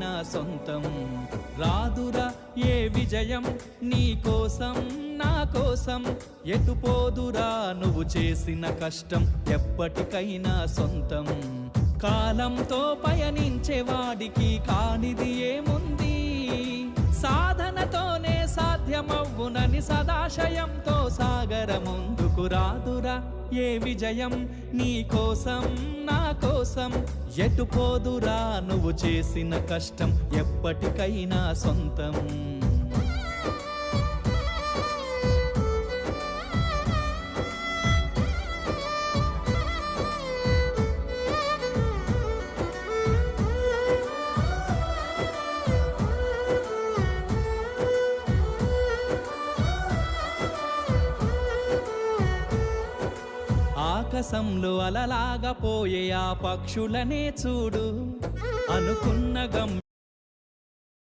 ఎప్పటికైనా సొంతం. రాదురా ఏ విజయం నీ కోసం నా కోసం, ఎటుపోదురా నువ్వు చేసిన కష్టం ఎప్పటికైనా సొంతం. కాలంతో పయనించేవాడికి కానిది ఏముంది, సాధనతోనే సాధ్యమవ్వునని సదాశయంతో సాగర ముందుకు. రాదురా ఏ విజయం నీ కోసం నా కోసం, ఎటుపోదురా నువ్వు చేసిన కష్టం ఎప్పటికైనా సొంతం. ఆకాశంలో అలలాగా పోయే ఆ పక్షులనే చూడు, అనుకున్న గమ్యం